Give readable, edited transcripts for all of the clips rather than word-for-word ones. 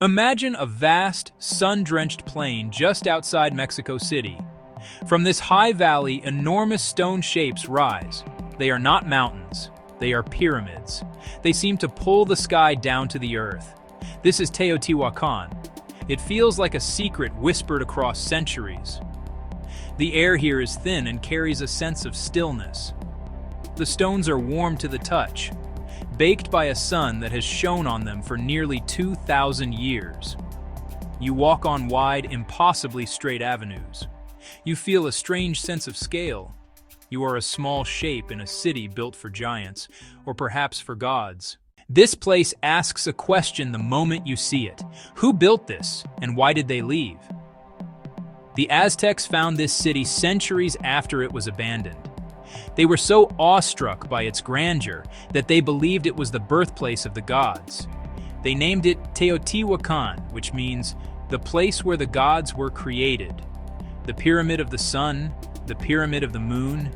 Imagine a vast, sun-drenched plain just outside Mexico City. From this high valley, enormous stone shapes rise. They are not mountains. They are pyramids. They seem to pull the sky down to the earth. This is Teotihuacan. It feels like a secret whispered across centuries. The air here is thin and carries a sense of stillness. The stones are warm to the touch, baked by a sun that has shone on them for nearly 2,000 years. You walk on wide, impossibly straight avenues. You feel a strange sense of scale. You are a small shape in a city built for giants, or perhaps for gods. This place asks a question the moment you see it. Who built this, and why did they leave? The Aztecs found this city centuries after it was abandoned. They were so awestruck by its grandeur that they believed it was the birthplace of the gods. They named it Teotihuacan, which means the place where the gods were created. The pyramid of the sun, the pyramid of the moon.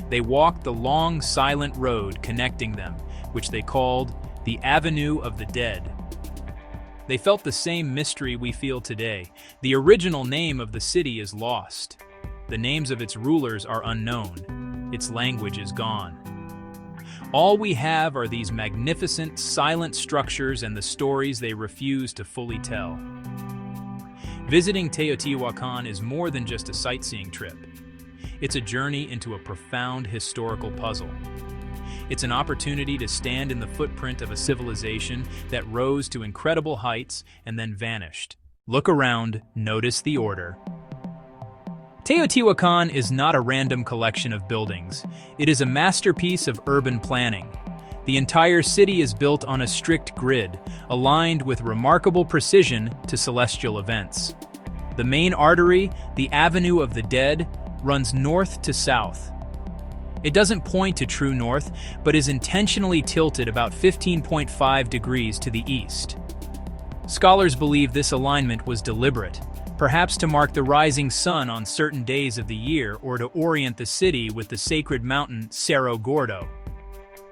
They walked the long, silent road connecting them, which they called the Avenue of the Dead. They felt the same mystery we feel today. The original name of the city is lost. The names of its rulers are unknown. Its language is gone. All we have are these magnificent, silent structures and the stories they refuse to fully tell. Visiting Teotihuacan is more than just a sightseeing trip. It's a journey into a profound historical puzzle. It's an opportunity to stand in the footprint of a civilization that rose to incredible heights and then vanished. Look around, notice the order. Teotihuacan is not a random collection of buildings. It is a masterpiece of urban planning. The entire city is built on a strict grid, aligned with remarkable precision to celestial events. The main artery, the Avenue of the Dead, runs north to south. It doesn't point to true north, but is intentionally tilted about 15.5 degrees to the east. Scholars believe this alignment was deliberate, perhaps to mark the rising sun on certain days of the year or to orient the city with the sacred mountain Cerro Gordo.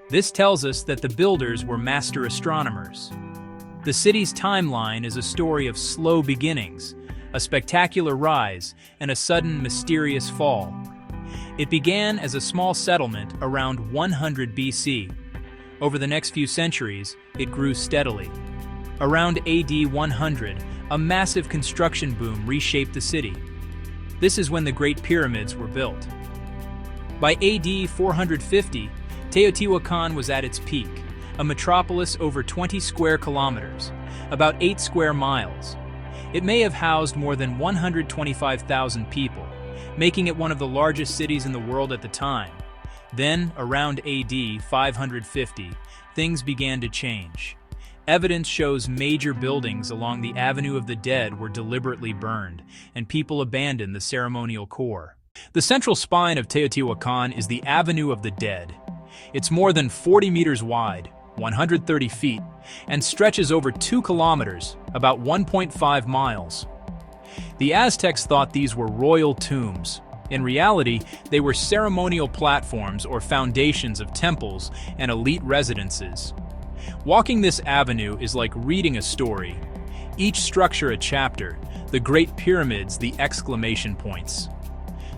This tells us that the builders were master astronomers. The city's timeline is a story of slow beginnings, a spectacular rise, and a sudden mysterious fall. It began as a small settlement around 100 BC. Over the next few centuries, it grew steadily. Around AD 100, a massive construction boom reshaped the city. This is when the Great Pyramids were built. By AD 450, Teotihuacan was at its peak, a metropolis over 20 square kilometers, about 8 square miles. It may have housed more than 125,000 people, making it one of the largest cities in the world at the time. Then, around AD 550, things began to change. Evidence shows major buildings along the Avenue of the Dead were deliberately burned, and people abandoned the ceremonial core. The central spine of Teotihuacan is the Avenue of the Dead. It's more than 40 meters wide, 130 feet, and stretches over 2 kilometers, about 1.5 miles. The Aztecs thought these were royal tombs. In reality, they were ceremonial platforms or foundations of temples and elite residences. Walking this avenue is like reading a story. Each structure a chapter, the Great Pyramids the exclamation points.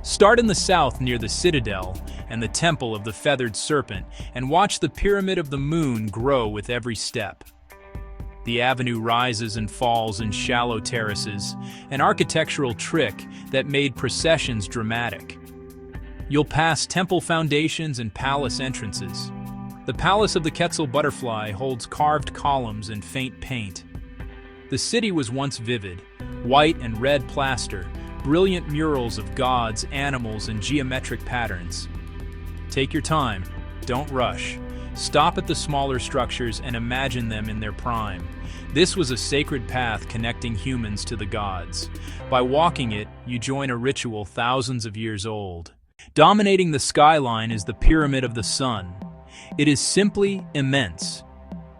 Start in the south near the Citadel and the Temple of the Feathered Serpent and watch the Pyramid of the Moon grow with every step. The avenue rises and falls in shallow terraces, an architectural trick that made processions dramatic. You'll pass temple foundations and palace entrances. The Palace of the Quetzal Butterfly holds carved columns and faint paint. The city was once vivid, white and red plaster, brilliant murals of gods, animals, and geometric patterns. Take your time, don't rush. Stop at the smaller structures and imagine them in their prime. This was a sacred path connecting humans to the gods. By walking it, you join a ritual thousands of years old. Dominating the skyline is the Pyramid of the Sun. It is simply immense.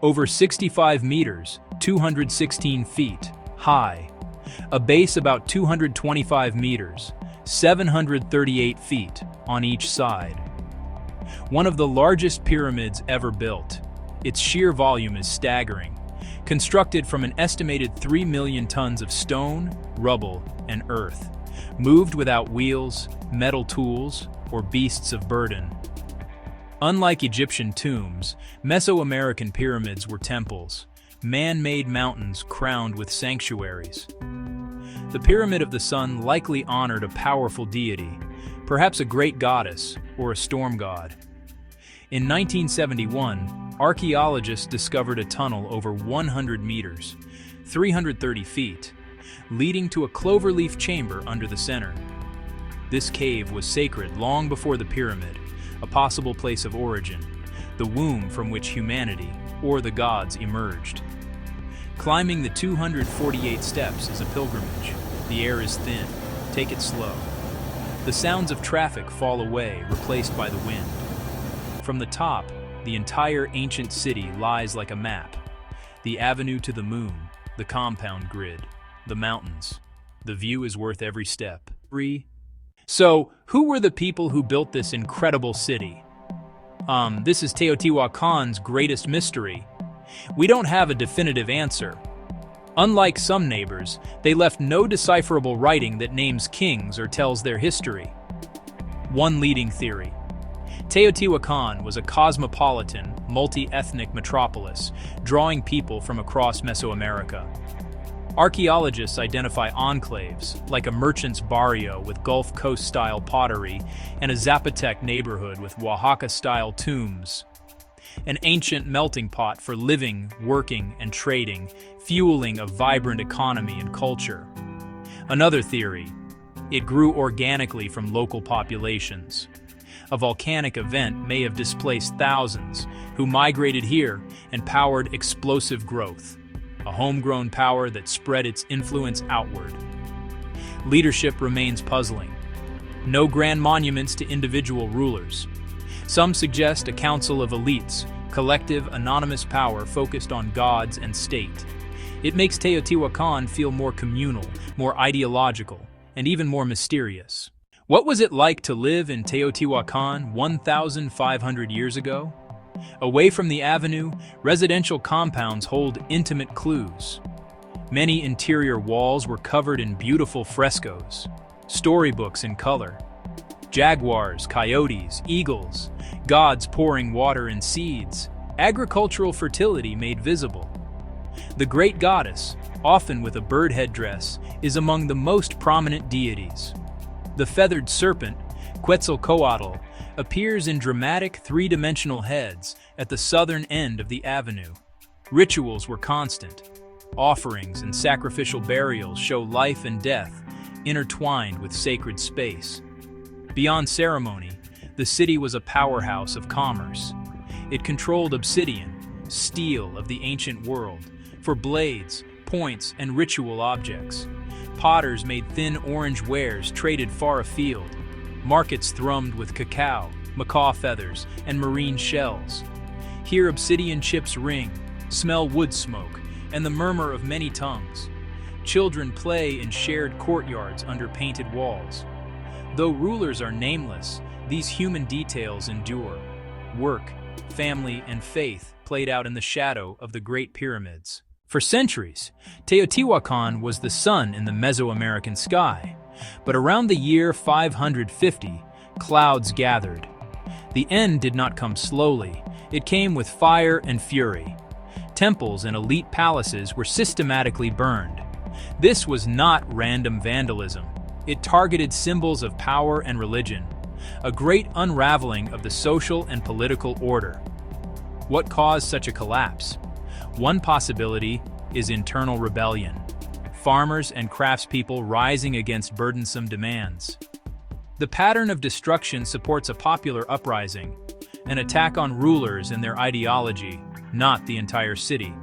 Over 65 meters, 216 feet, high. A base about 225 meters, 738 feet on each side. One of the largest pyramids ever built. Its sheer volume is staggering. constructed from an estimated 3 million tons of stone, rubble, and earth, moved without wheels, metal tools, or beasts of burden. Unlike Egyptian tombs, Mesoamerican pyramids were temples, man-made mountains crowned with sanctuaries. The Pyramid of the Sun likely honored a powerful deity, perhaps a great goddess or a storm god. In 1971, archaeologists discovered a tunnel over 100 meters, 330 feet, leading to a cloverleaf chamber under the center. This cave was sacred long before the pyramid, a possible place of origin, the womb from which humanity, or the gods, emerged. Climbing the 248 steps is a pilgrimage. The air is thin. Take it slow. The sounds of traffic fall away, replaced by the wind. From the top, the entire ancient city lies like a map. The avenue to the moon, the compound grid, the mountains. The view is worth every step. So, who were the people who built this incredible city? This is Teotihuacan's greatest mystery. We don't have a definitive answer. Unlike some neighbors, they left no decipherable writing that names kings or tells their history. One leading theory: Teotihuacan was a cosmopolitan, multi-ethnic metropolis, drawing people from across Mesoamerica. Archaeologists identify enclaves, like a merchant's barrio with Gulf Coast-style pottery and a Zapotec neighborhood with Oaxaca-style tombs. An ancient melting pot for living, working, and trading, fueling a vibrant economy and culture. Another theory: it grew organically from local populations. A volcanic event may have displaced thousands, who migrated here and powered explosive growth, a homegrown power that spread its influence outward. Leadership remains puzzling. No grand monuments to individual rulers. Some suggest a council of elites, collective, anonymous power focused on gods and state. It makes Teotihuacan feel more communal, more ideological, and even more mysterious. What was it like to live in Teotihuacan 1,500 years ago? Away from the avenue, residential compounds hold intimate clues. Many interior walls were covered in beautiful frescoes, storybooks in color. Jaguars, coyotes, eagles, gods pouring water and seeds, agricultural fertility made visible. The great goddess, often with a bird headdress, is among the most prominent deities. The feathered serpent, Quetzalcoatl, appears in dramatic three-dimensional heads at the southern end of the avenue. Rituals were constant. Offerings and sacrificial burials show life and death, intertwined with sacred space. Beyond ceremony, the city was a powerhouse of commerce. It controlled obsidian, steel of the ancient world, for blades, points, and ritual objects. Potters made thin orange wares traded far afield. Markets thrummed with cacao, macaw feathers, and marine shells. Here obsidian chips ring, smell wood smoke, and the murmur of many tongues. Children play in shared courtyards under painted walls. Though rulers are nameless, these human details endure. Work, family, and faith played out in the shadow of the Great Pyramids. For centuries, Teotihuacan was the sun in the Mesoamerican sky. But around the year 550, clouds gathered. The end did not come slowly. It came with fire and fury. Temples and elite palaces were systematically burned. This was not random vandalism. It targeted symbols of power and religion, a great unraveling of the social and political order. What caused such a collapse? One possibility is internal rebellion. Farmers and craftspeople rising against burdensome demands. The pattern of destruction supports a popular uprising, an attack on rulers and their ideology, not the entire city.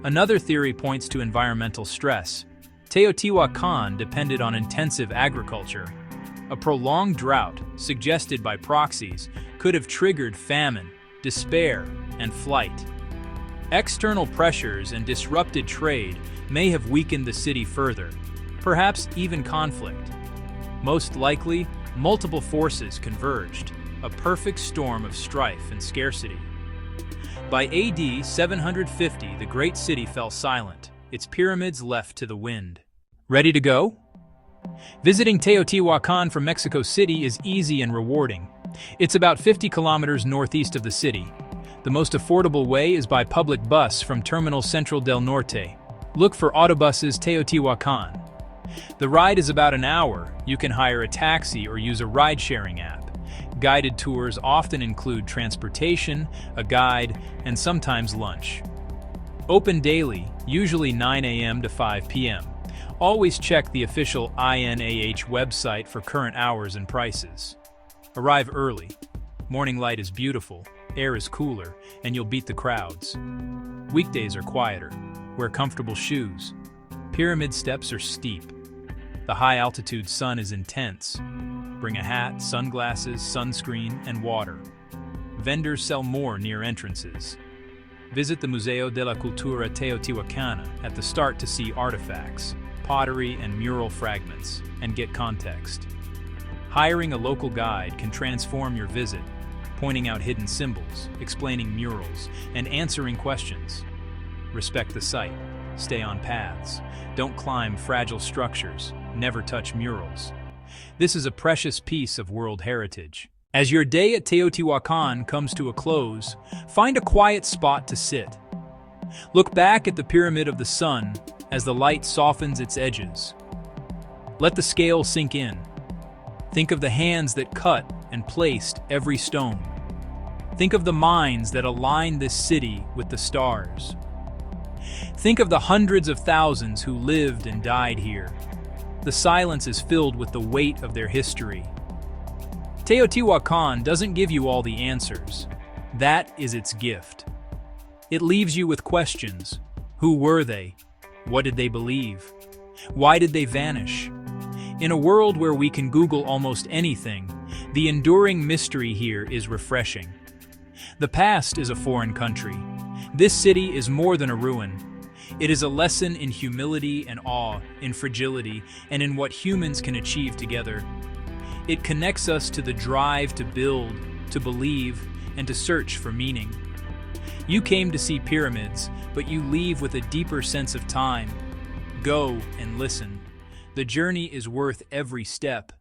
Another theory points to environmental stress. Teotihuacan depended on intensive agriculture. A prolonged drought, suggested by proxies, could have triggered famine, despair, and flight. External pressures and disrupted trade may have weakened the city further, perhaps even conflict. Most likely, multiple forces converged, a perfect storm of strife and scarcity. By AD 750, the great city fell silent, its pyramids left to the wind. Ready to go? Visiting Teotihuacan from Mexico City is easy and rewarding. It's about 50 kilometers northeast of the city. The most affordable way is by public bus from Terminal Central del Norte. Look for Autobuses Teotihuacan. The ride is about an hour. You can hire a taxi or use a ride-sharing app. Guided tours often include transportation, a guide, and sometimes lunch. Open daily, usually 9 a.m. to 5 p.m. Always check the official INAH website for current hours and prices. Arrive early. Morning light is beautiful, air is cooler, and you'll beat the crowds. Weekdays are quieter. Wear comfortable shoes. Pyramid steps are steep. The high-altitude sun is intense. Bring a hat, sunglasses, sunscreen, and water. Vendors sell more near entrances. Visit the Museo de la Cultura Teotihuacana at the start to see artifacts, pottery, and mural fragments, and get context. Hiring a local guide can transform your visit, pointing out hidden symbols, explaining murals, and answering questions. Respect the site. Stay on paths. Don't climb fragile structures. Never touch murals. This is a precious piece of world heritage. As your day at Teotihuacan comes to a close, find a quiet spot to sit. Look back at the Pyramid of the Sun as the light softens its edges. Let the scale sink in. Think of the hands that cut and placed every stone. Think of the minds that align this city with the stars. Think of the hundreds of thousands who lived and died here. The silence is filled with the weight of their history. Teotihuacan doesn't give you all the answers. That is its gift. It leaves you with questions. Who were they? What did they believe? Why did they vanish? In a world where we can Google almost anything, the enduring mystery here is refreshing. The past is a foreign country. This city is more than a ruin. It is a lesson in humility and awe, in fragility, and in what humans can achieve together. It connects us to the drive to build, to believe, and to search for meaning. You came to see pyramids, but you leave with a deeper sense of time. Go and listen. The journey is worth every step.